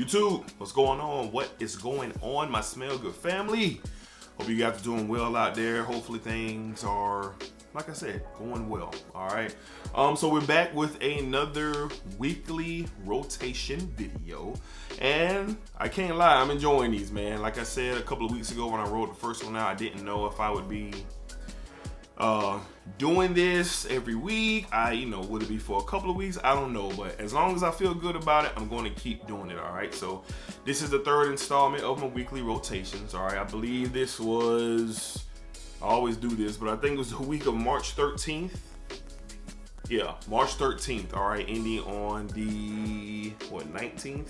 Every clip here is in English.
YouTube, what's going on? What is going on, my Smell Good family? Hope you guys are doing well out there. Hopefully things are, like I said, going well. All right. So we're back with another weekly rotation video, and I can't lie, I'm enjoying these, man. Like I said a couple of weeks ago when I wrote the first one out, I didn't know if I would be doing this every week. Would it be for a couple of weeks? I don't know, but as long as I feel good about it, I'm going to keep doing it. All right. So this is the third installment of my weekly rotations. All right. I believe this was, I always do this, but I think it was the week of March 13th. Yeah, March 13th. All right. Ending on the, 19th?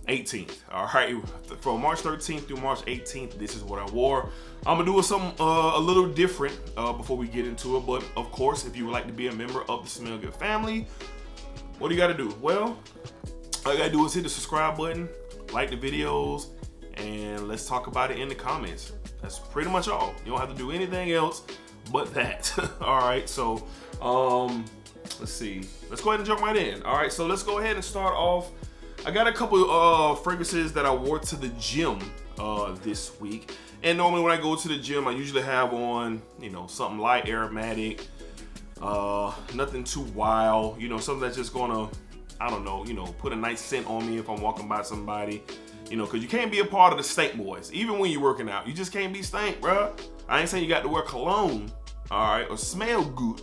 18th. All right, from March 13th through March 18th, this is what I wore. I'm gonna do something a little different before we get into it. But of course, if you would like to be a member of the Smell Good family, what do you got to do? Well, all you gotta do is hit the subscribe button, like the videos, and let's talk about it in the comments. That's pretty much all. You don't have to do anything else but that. All right, so let's see. Let's go ahead and jump right in. All right, so let's go ahead and start off. I got a couple fragrances that I wore to the gym this week. And normally when I go to the gym, I usually have on, something light aromatic, nothing too wild, something that's just gonna, put a nice scent on me if I'm walking by somebody, because you can't be a part of the stank boys. Even when you're working out, you just can't be stank, bruh. I ain't saying you got to wear cologne, all right, or smell good,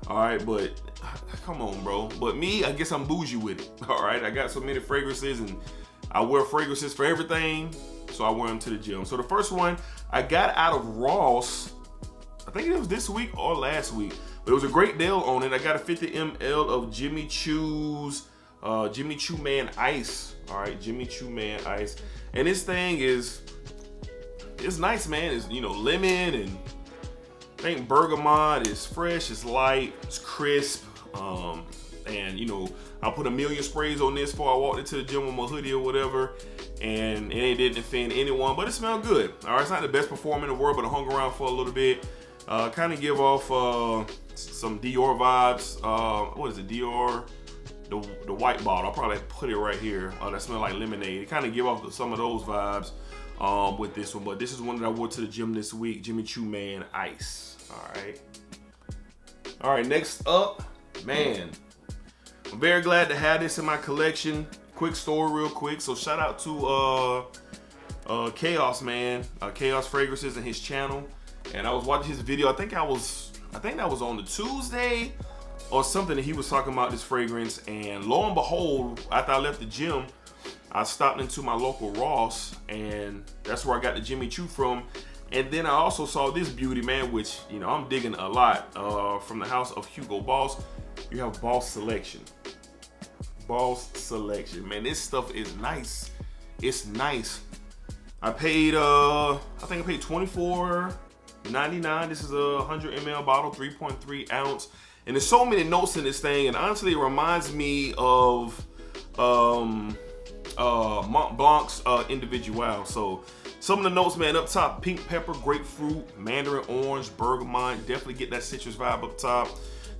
all right, but come on, bro. But me, I guess I'm bougie with it. All right, I got so many fragrances, and I wear fragrances for everything, so I wear them to the gym. So the first one I got out of Ross, I think it was this week or last week, but it was a great deal on it. I got a 50 ml of Jimmy Choo's Choo Man Ice. All right, Jimmy Choo Man Ice, and this thing it's nice, man. It's lemon and I think bergamot. Is fresh, it's light, it's crisp. And I put a million sprays on this before I walked into the gym with my hoodie or whatever, and it didn't offend anyone, but it smelled good. All right, it's not the best performer in the world, but I hung around for a little bit. Kind of give off some Dior vibes. What is it, Dior? The white bottle. I'll probably put it right here. That smell like lemonade. It kind of give off some of those vibes with this one, but this is one that I wore to the gym this week. Jimmy Choo Man Ice. All right, next up, man, I'm very glad to have this in my collection. Quick story real quick. So shout out to Chaos, man. Chaos Fragrances and his channel. And I was watching his video. I think that was on the Tuesday or something that he was talking about this fragrance. And lo and behold, after I left the gym, I stopped into my local Ross, and that's where I got the Jimmy Choo from. And then I also saw this beauty, man, which, I'm digging a lot, from the house of Hugo Boss. You have Boss Selection. Boss Selection. Man, this stuff is nice. It's nice. I paid, I think I paid $24.99. This is a 100 ml bottle, 3.3 ounce. And there's so many notes in this thing. And honestly, it reminds me of Mont Blanc's Individual. So some of the notes, man, up top, pink pepper, grapefruit, mandarin orange, bergamot. Definitely get that citrus vibe up top.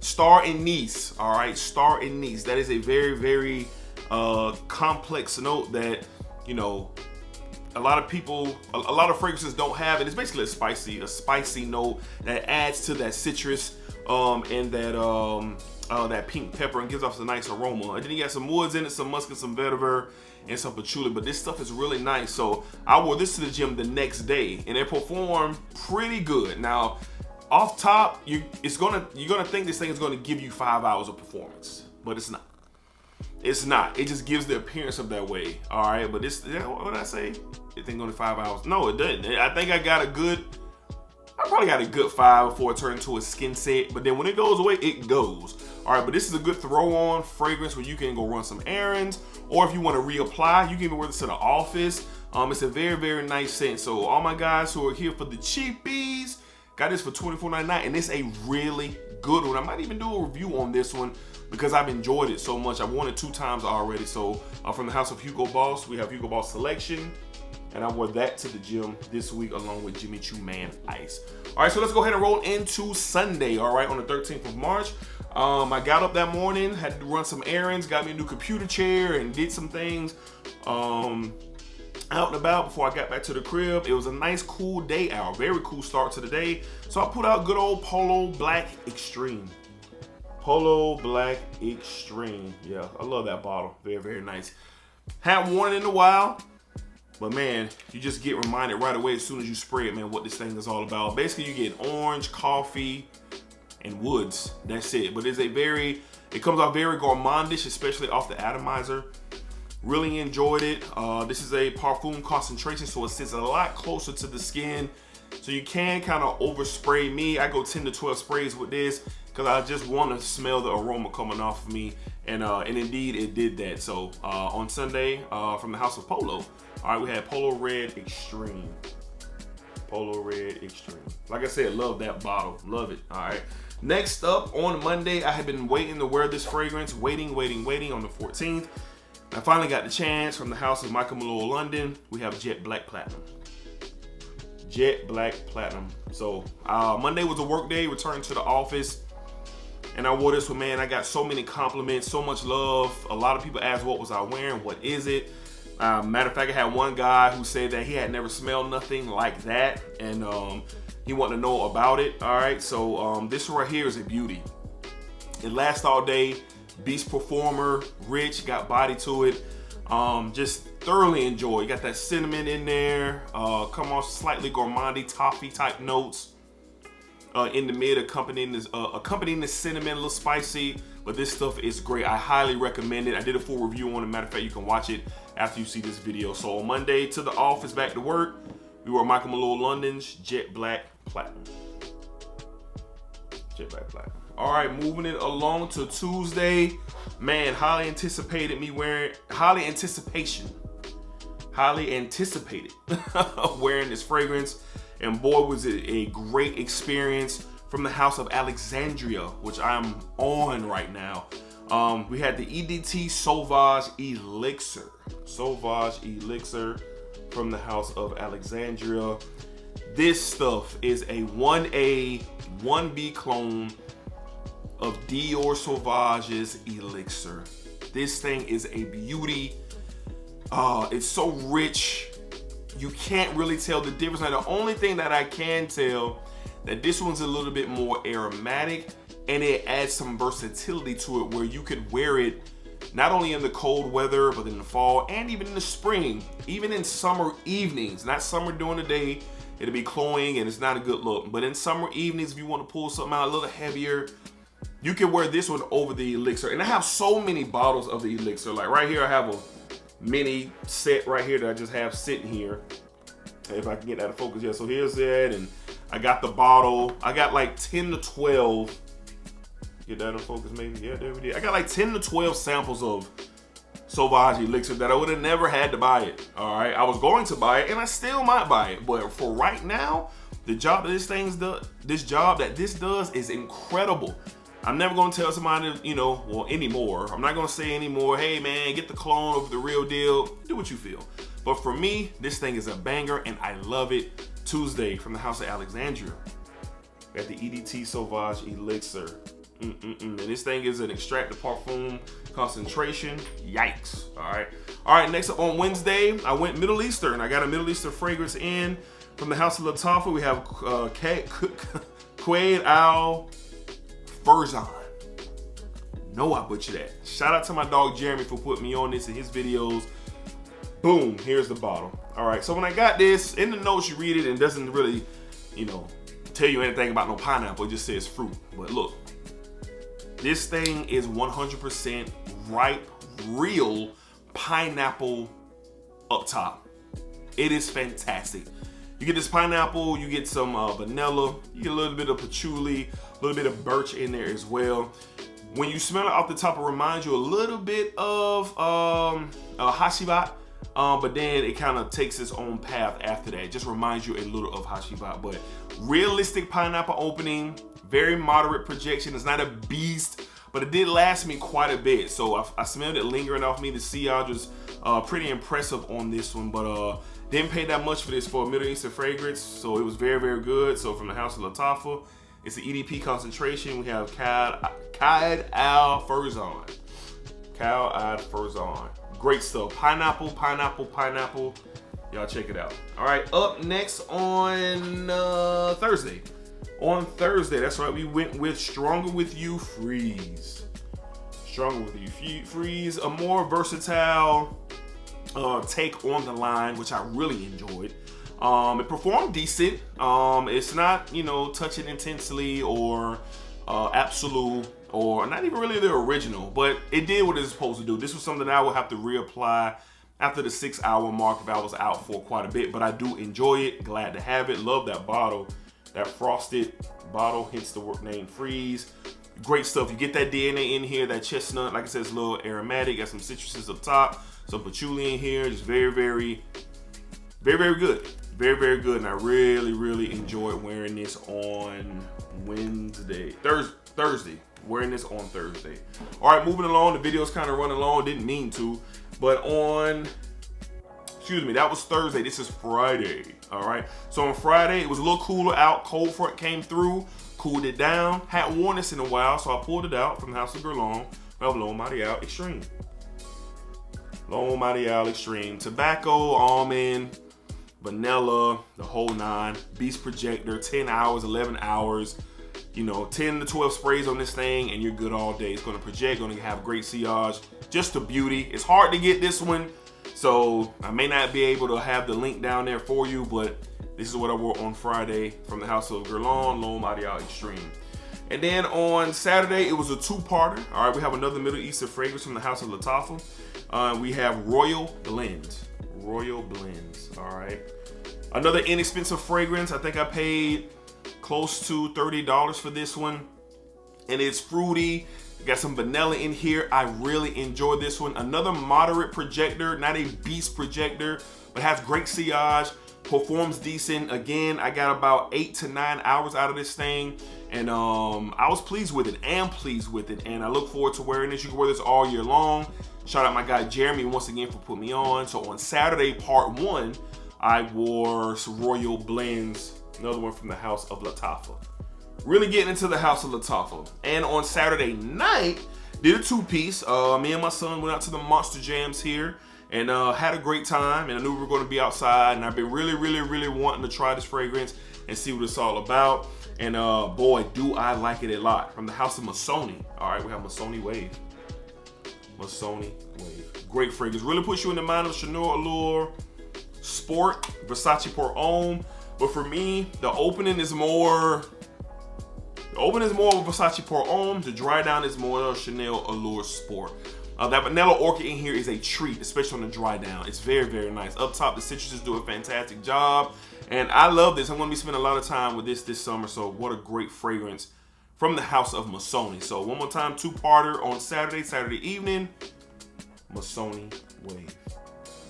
Star anise, all right, star anise. That is a very, very complex note that, a lot of people, a lot of fragrances don't have, and it's basically a spicy note that adds to that citrus and that pink pepper and gives off a nice aroma. And then you got some woods in it, some musk and some vetiver and some patchouli, but this stuff is really nice. So I wore this to the gym the next day, and it performed pretty good. Now, off top, you're gonna think this thing is gonna give you 5 hours of performance, but it's not. It's not. It just gives the appearance of that way. All right, but this, what did I say? It ain't gonna 5 hours. No, it doesn't. I think I probably got a good 5 before it turned into a skin set. But then when it goes away, it goes. All right, but this is a good throw-on fragrance where you can go run some errands, or if you want to reapply, you can even wear this to the office. It's a very, very nice scent. So all my guys who are here for the cheapies, got this for $24.99, and it's a really good one. I might even do a review on this one because I've enjoyed it so much. I've worn it 2 times already. So from the house of Hugo Boss, we have Hugo Boss Selection, and I wore that to the gym this week along with Jimmy Choo Man Ice. All right, so let's go ahead and roll into Sunday, all right, on the 13th of March. I got up that morning, had to run some errands, got me a new computer chair, and did some things out and about before I got back to the crib. It was a nice, cool day out. Very cool start to the day. So I put out good old Polo Black Extreme. Polo Black Extreme. Yeah, I love that bottle. Very, very nice. Haven't worn it in a while. But man, you just get reminded right away as soon as you spray it, man, what this thing is all about. Basically, you get orange, coffee, and woods. That's it. But it comes out very gourmandish, especially off the atomizer. Really enjoyed it. This is a parfum concentration, so it sits a lot closer to the skin. So you can kind of overspray me. I go 10 to 12 sprays with this because I just want to smell the aroma coming off of me. And indeed, it did that. So on Sunday, from the House of Polo, all right, we had Polo Red Extreme. Polo Red Extreme. Like I said, love that bottle. Love it. All right. Next up, on Monday, I had been waiting to wear this fragrance. Waiting on the 14th. I finally got the chance from the House of Michael Malone London. We have Jet Black Platinum. Jet Black Platinum. So Monday was a work day, returned to the office, and I wore this one, man. I got so many compliments, so much love. A lot of people asked what was I wearing, what is it? Matter of fact, I had one guy who said that he had never smelled nothing like that, and he wanted to know about it. All right, so this right here is a beauty. It lasts all day. Beast performer, rich, got body to it. Just thoroughly enjoy. You got that cinnamon in there. Come off slightly gourmandy, toffee type notes in the mid, accompanying the cinnamon, a little spicy. But this stuff is great. I highly recommend it. I did a full review on it. Matter of fact, you can watch it after you see this video. So on Monday, to the office, back to work, we were Michael Malone London's Jet Black Platinum. Jet Black Platinum. All right, moving it along to Tuesday. Man, highly anticipated wearing this fragrance. And boy, was it a great experience from the House of Alexandria, which I'm on right now. We had the EDT Sauvage Elixir. Sauvage Elixir from the House of Alexandria. This stuff is a 1A, 1B clone of Dior Sauvage's Elixir. This thing is a beauty. It's so rich. You can't really tell the difference. Now, the only thing that I can tell that this one's a little bit more aromatic, and it adds some versatility to it where you could wear it not only in the cold weather, but in the fall and even in the spring, even in summer evenings. Not summer during the day, it'll be cloying and it's not a good look. But in summer evenings, if you want to pull something out a little heavier, you can wear this one over the Elixir. And I have so many bottles of the Elixir. Like right here, I have a mini set right here that I just have sitting here. If I can get that to focus, yeah. So here's that, and I got the bottle. I got like 10 to 12. Get that in focus, maybe. Yeah, there we did. I got like 10 to 12 samples of Sauvage Elixir that I would have never had to buy it. All right, I was going to buy it, and I still might buy it. But for right now, the job that this does is incredible. I'm never gonna tell somebody, anymore. I'm not gonna say anymore, hey man, get the clone over the real deal. Do what you feel. But for me, this thing is a banger and I love it. Tuesday from the House of Alexandria. Got the EDT Sauvage Elixir. And this thing is an extract de parfum concentration. Yikes. All right, next up on Wednesday, I went Middle Eastern. I got a Middle Eastern fragrance in from the House of Lattafa. We have Quaid Al Furzan. No, I butchered that. Shout out to my dog Jeremy for putting me on this in his videos. Boom, here's the bottle. All right, so when I got this, in the notes you read it and it doesn't really, tell you anything about no pineapple. It just says fruit. But look, this thing is 100% ripe, real pineapple up top. It is fantastic. You get this pineapple, you get some vanilla, you get a little bit of patchouli, a little bit of birch in there as well. When you smell it off the top, it reminds you a little bit of Hashivat, but then it kind of takes its own path after that. It just reminds you a little of Hashivat, but realistic pineapple opening, very moderate projection. It's not a beast, but it did last me quite a bit. So I smelled it lingering off me. The sillage was pretty impressive on this one, but didn't pay that much for this for a Middle Eastern fragrance, so it was very, very good. So from the House of Lattafa, It's the EDP concentration. We have Cayde Al Furzon. Cayde Furzon. Great stuff. Pineapple. Y'all check it out. All right, up next on Thursday. On Thursday, that's right, we went with Stronger With You Freeze. Stronger With You Freeze, a more versatile take on the line, which I really enjoyed. It performed decent. It's not, touching intensely or absolute or not even really the original, but it did what it's supposed to do. This was something I would have to reapply after the 6-hour mark if I was out for quite a bit, but I do enjoy it. Glad to have it. Love that bottle. That frosted bottle, hence the name Freeze. Great stuff. You get that DNA in here, that chestnut, like I said, it's a little aromatic. Got some citruses up top, some patchouli in here. Just very, very good. Very, very good. And I really, really enjoyed wearing this on Thursday. Wearing this on Thursday. All right, moving along. The video's kind of running long. Didn't mean to. But that was Thursday. This is Friday. All right. So on Friday, it was a little cooler out. Cold front came through, cooled it down. Hadn't worn this in a while, so I pulled it out from the House of Guerlain. L'Homme Mondial Extreme. L'Homme Mondial Extreme. Tobacco, almond, vanilla, the whole 9. Beast projector, 10 hours, 11 hours. 10 to 12 sprays on this thing, and you're good all day. It's going to project, going to have great sillage. Just a beauty. It's hard to get this one, so I may not be able to have the link down there for you, but this is what I wore on Friday from the House of Guerlain, L'Homme Mondial Extreme. And then on Saturday, it was a 2-parter. All right, we have another Middle Eastern fragrance from the House of Lattafa. We have Royal Blends. Royal Blends, all right. Another inexpensive fragrance. I think I paid close to $30 for this one, and it's fruity. Got some vanilla in here. I really enjoyed this one. Another moderate projector, not a beast projector, but has great sillage, performs decent. Again, I got about 8 to 9 hours out of this thing, and I was pleased with it, and I look forward to wearing this. You can wear this all year long. Shout out my guy Jeremy once again for putting me on. So on Saturday, part 1, I wore some Royal Blends, another one from the House of Lattafa. Really getting into the House of Lattafa. And on Saturday night, did a 2-piece. Me and my son went out to the Monster Jams here and had a great time. And I knew we were going to be outside. And I've been really, really, really wanting to try this fragrance and see what it's all about. And boy, do I like it a lot. From the House of Missoni. All right, we have Missoni Wave. Missoni Wave. Great fragrance. Really puts you in the mind of Chanel Allure Sport, Versace Pour Homme. But for me, the opening is more of Versace Pour Homme. The dry down is more of Chanel Allure Sport. That vanilla orchid in here is a treat, especially on the dry down. It's very, very nice. Up top, the citruses do a fantastic job. And I love this. I'm going to be spending a lot of time with this summer. So what a great fragrance from the House of Missoni. So one more time, 2-parter on Saturday evening. Missoni Wave.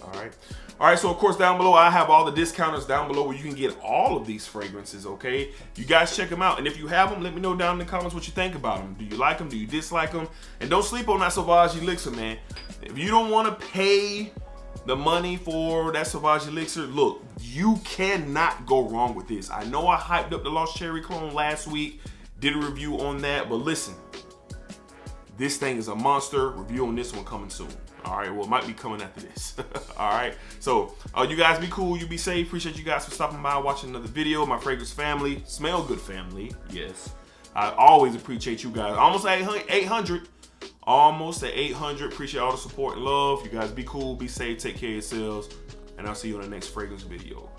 All right. All right, so of course down below, I have all the discounters down below where you can get all of these fragrances, okay? You guys check them out. And if you have them, let me know down in the comments what you think about them. Do you like them? Do you dislike them? And don't sleep on that Sauvage Elixir, man. If you don't want to pay the money for that Sauvage Elixir, look, you cannot go wrong with this. I know I hyped up the Lost Cherry Clone last week, did a review on that, but listen, this thing is a monster. Review on this one coming soon. All right, well, it might be coming after this. All right, so you guys be cool, you be safe. Appreciate you guys for stopping by, watching another video. My fragrance family, Smell Good family, yes. I always appreciate you guys. Almost at 800. Almost at 800. Appreciate all the support and love. You guys be cool, be safe, take care of yourselves, and I'll see you in the next fragrance video.